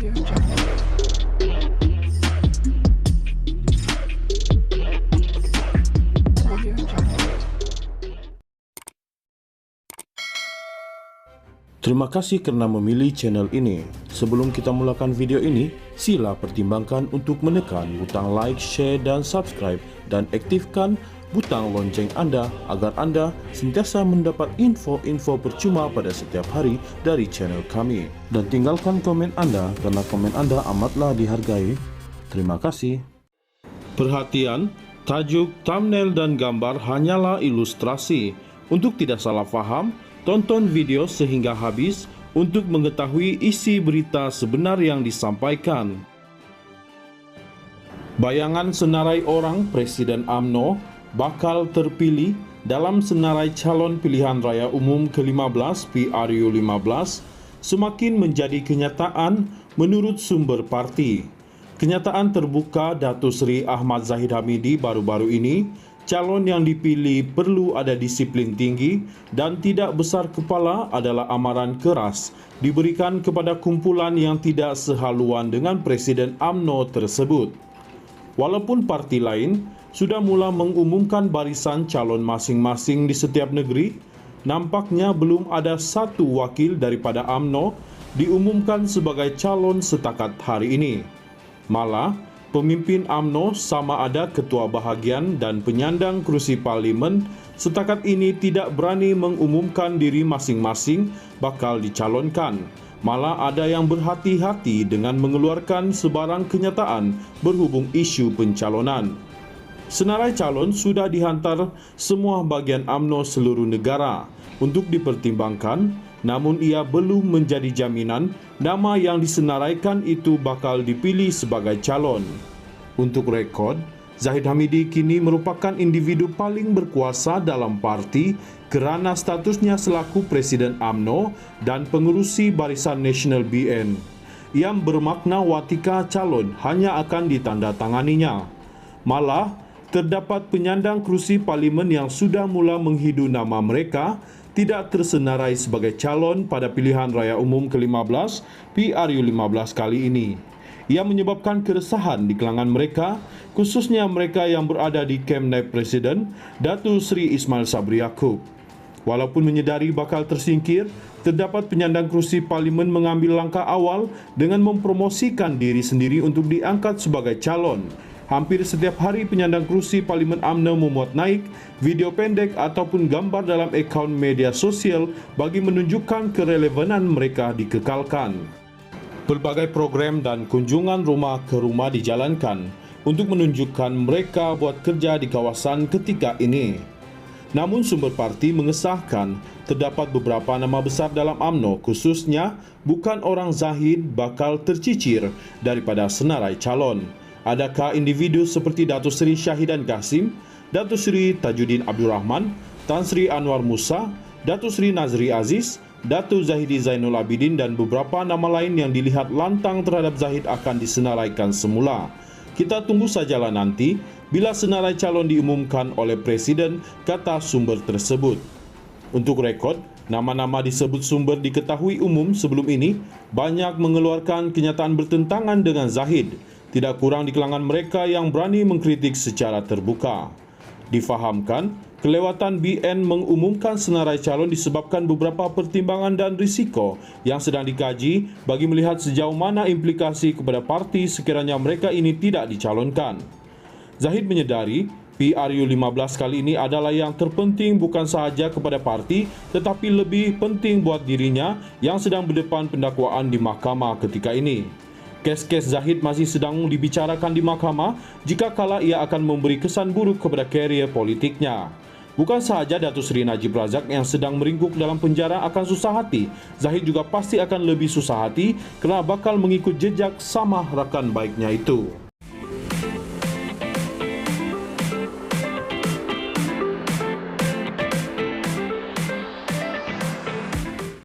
Terima kasih kerana memilih channel ini. Sebelum kita mulakan video ini, sila pertimbangkan untuk menekan butang like, share dan subscribe dan aktifkan butang lonceng anda agar anda sentiasa mendapat info-info percuma pada setiap hari dari channel kami. Dan tinggalkan komen anda kerana komen anda amatlah dihargai. Terima kasih. Perhatian, tajuk, thumbnail dan gambar hanyalah ilustrasi. Untuk tidak salah faham, tonton video sehingga habis untuk mengetahui isi berita sebenar yang disampaikan. Bayangan senarai orang Presiden UMNO bakal terpilih dalam senarai calon pilihan raya umum ke-15 PRU15 semakin menjadi kenyataan menurut sumber parti. Kenyataan terbuka Datuk Seri Ahmad Zahid Hamidi baru-baru ini, calon yang dipilih perlu ada disiplin tinggi dan tidak besar kepala adalah amaran keras diberikan kepada kumpulan yang tidak sehaluan dengan Presiden UMNO tersebut. Walaupun parti lain sudah mula mengumumkan barisan calon masing-masing di setiap negeri, nampaknya belum ada satu wakil daripada UMNO diumumkan sebagai calon setakat hari ini. Malah, pemimpin UMNO sama ada ketua bahagian dan penyandang kerusi parlimen setakat ini tidak berani mengumumkan diri masing-masing bakal dicalonkan. Malah ada yang berhati-hati dengan mengeluarkan sebarang kenyataan berhubung isu pencalonan. Senarai calon sudah dihantar semua bahagian UMNO seluruh negara untuk dipertimbangkan, namun ia belum menjadi jaminan nama yang disenaraikan itu bakal dipilih sebagai calon. Untuk rekod, Zahid Hamidi kini merupakan individu paling berkuasa dalam parti kerana statusnya selaku Presiden UMNO dan pengerusi Barisan Nasional BN. Yang bermakna watika calon hanya akan ditandatanganinya. Malah, terdapat penyandang kerusi parlimen yang sudah mula menghidu nama mereka tidak tersenarai sebagai calon pada pilihan raya umum ke-15 PRU15 kali ini. Ia menyebabkan keresahan di kalangan mereka, khususnya mereka yang berada di kem naib Presiden Datuk Seri Ismail Sabri Yaakob. Walaupun menyedari bakal tersingkir, terdapat penyandang kerusi parlimen mengambil langkah awal dengan mempromosikan diri sendiri untuk diangkat sebagai calon. Hampir setiap hari penyandang kerusi parlimen UMNO memuat naik video pendek ataupun gambar dalam akaun media sosial bagi menunjukkan kerelevanan mereka dikekalkan. Pelbagai program dan kunjungan rumah ke rumah dijalankan untuk menunjukkan mereka buat kerja di kawasan ketika ini. Namun sumber parti mengesahkan terdapat beberapa nama besar dalam UMNO khususnya bukan orang Zahid bakal tercicir daripada senarai calon. Adakah individu seperti Datuk Seri Syahidan Qasim, Datuk Seri Tajuddin Abdul Rahman, Tan Sri Anwar Musa, Datuk Seri Nazri Aziz, Datuk Zahidi Zainul Abidin dan beberapa nama lain yang dilihat lantang terhadap Zahid akan disenaraikan semula. Kita tunggu sajalah nanti bila senarai calon diumumkan oleh Presiden, kata sumber tersebut. Untuk rekod, nama-nama disebut sumber diketahui umum sebelum ini banyak mengeluarkan kenyataan bertentangan dengan Zahid. Tidak kurang di kalangan mereka yang berani mengkritik secara terbuka. Difahamkan, kelewatan BN mengumumkan senarai calon disebabkan beberapa pertimbangan dan risiko yang sedang dikaji bagi melihat sejauh mana implikasi kepada parti sekiranya mereka ini tidak dicalonkan. Zahid menyedari, PRU15 kali ini adalah yang terpenting bukan sahaja kepada parti tetapi lebih penting buat dirinya yang sedang berdepan pendakwaan di mahkamah ketika ini. Kes-kes Zahid masih sedang dibicarakan di mahkamah jika kala ia akan memberi kesan buruk kepada karier politiknya. Bukan sahaja Datuk Seri Najib Razak yang sedang meringkuk dalam penjara akan susah hati, Zahid juga pasti akan lebih susah hati kerana bakal mengikut jejak sama rakan baiknya itu.